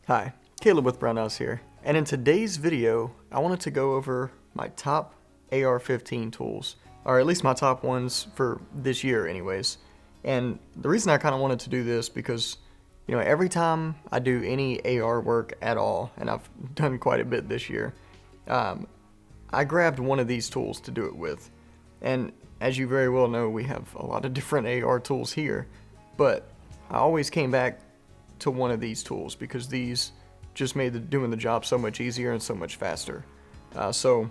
Hi, Caleb with Brownells here, and in today's video, I wanted to go over my top AR-15 tools, or at least my top ones for this year anyways. And the reason I kind of wanted to do this because, you know, every time I do any AR work at all, and I've done quite a bit this year, I grabbed one of these tools to do it with. And as you very well know, we have a lot of different AR tools here, but I always came back to one of these tools because these just made doing the job so much easier and so much faster. So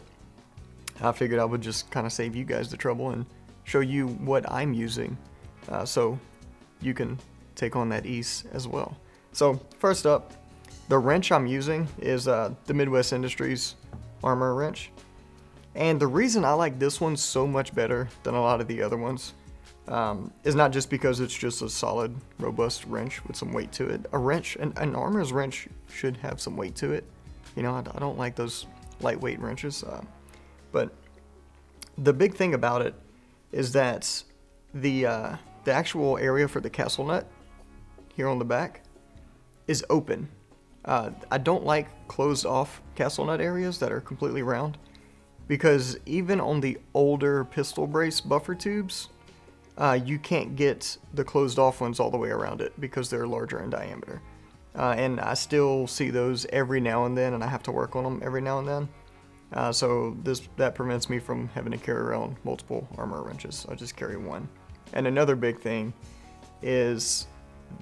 I figured I would just kind of save you guys the trouble and show you what I'm using so you can take on that ease as well. So first up, the wrench I'm using is the Midwest Industries Armor wrench. And the reason I like this one so much better than a lot of the other ones is not just because it's just a solid, robust wrench with some weight to it. A wrench, an armor's wrench should have some weight to it. You know, I don't like those lightweight wrenches. But the big thing about it is that the actual area for the castle nut here on the back is open. I don't like closed off castle nut areas that are completely round, because even on the older pistol brace buffer tubes, you can't get the closed off ones all the way around it because they're larger in diameter. And I still see those every now and then, and I have to work on them every now and then. So that prevents me from having to carry around multiple armor wrenches. I just carry one. And another big thing is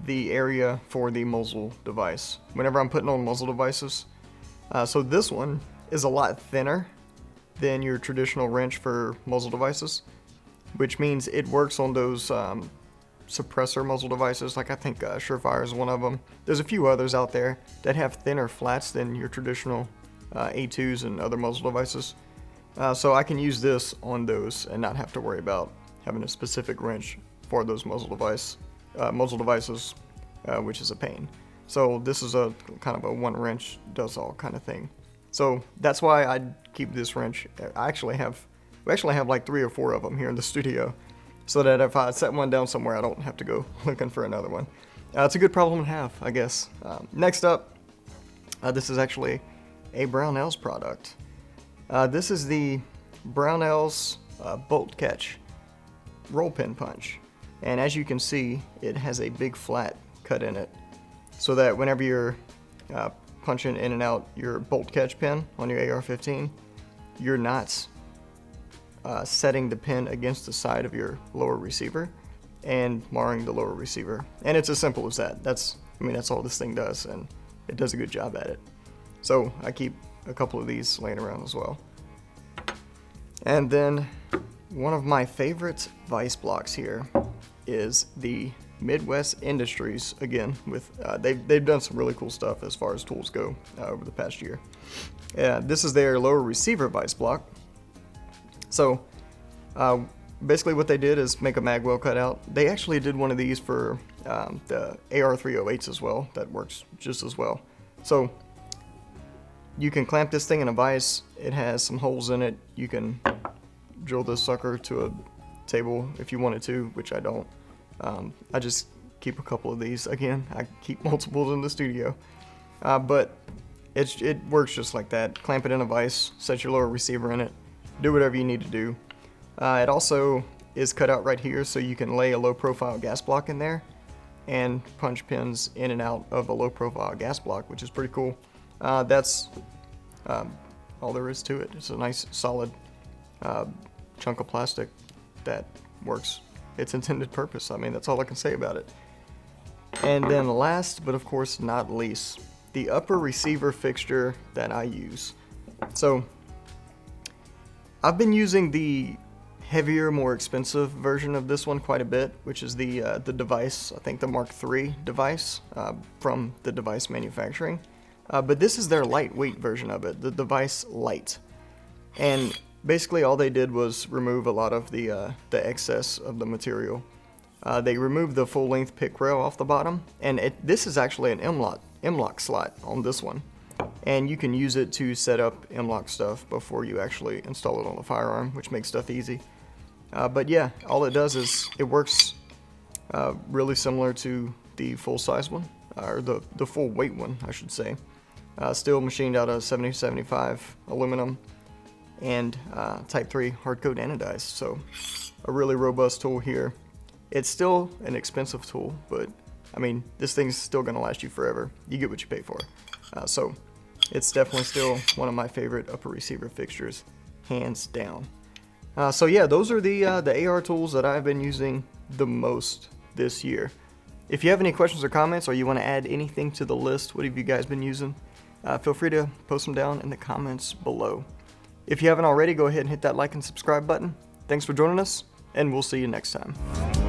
the area for the muzzle device. Whenever I'm putting on muzzle devices, so this one is a lot thinner than your traditional wrench for muzzle devices, which means it works on those suppressor muzzle devices. Like I think Surefire is one of them. There's a few others out there that have thinner flats than your traditional A2s and other muzzle devices. So I can use this on those and not have to worry about having a specific wrench for those muzzle devices, which is a pain. So this is a kind of a one wrench does all kind of thing. So that's why I keep this wrench. We actually have like 3 or 4 of them here in the studio, so that if I set one down somewhere, I don't have to go looking for another one. It's a good problem to have, I guess. Next up, this is actually a Brownells product. This is the Brownells bolt catch roll pin punch. And as you can see, it has a big flat cut in it, so that whenever you're punching in and out your bolt catch pin on your AR-15, you're not setting the pin against the side of your lower receiver and marring the lower receiver. And it's as simple as that. That's all this thing does, and it does a good job at it. So I keep a couple of these laying around as well. And then one of my favorite Vise blocks here is the Midwest Industries, again, with they've done some really cool stuff as far as tools go over the past year. This is their lower receiver Vise block. So basically what they did is make a mag well cutout. They actually did one of these for the AR-308s as well. That works just as well. So you can clamp this thing in a vise. It has some holes in it. You can drill this sucker to a table if you wanted to, which I don't. I just keep a couple of these. Again, I keep multiples in the studio. But it works just like that. Clamp it in a vise, set your lower receiver in it, do whatever you need to do. It also is cut out right here, so you can lay a low profile gas block in there and punch pins in and out of a low profile gas block, which is pretty cool. That's all there is to it. It's a nice solid chunk of plastic that works its intended purpose. I mean, that's all I can say about it. And then last, but of course not least, the upper receiver fixture that I use. So I've been using the heavier, more expensive version of this one quite a bit, which is the device, I think the Mark III device from the device manufacturing. But this is their lightweight version of it, the device light. And basically all they did was remove a lot of the excess of the material. They removed the full-length pick rail off the bottom, and this is actually an M-LOK slot on this one. And you can use it to set up M-LOK stuff before you actually install it on the firearm, which makes stuff easy. But yeah, all it does is it works really similar to the full-size one. or the full weight one, I should say. Still machined out of 7075 aluminum and Type 3 hard coat anodized. So a really robust tool here. It's still an expensive tool, but I mean, this thing's still gonna last you forever. You get what you pay for. So it's definitely still one of my favorite upper receiver fixtures, hands down. So yeah, those are the AR tools that I've been using the most this year. If you have any questions or comments, or you want to add anything to the list, what have you guys been using? Feel free to post them down in the comments below. If you haven't already, go ahead and hit that like and subscribe button. Thanks for joining us, and we'll see you next time.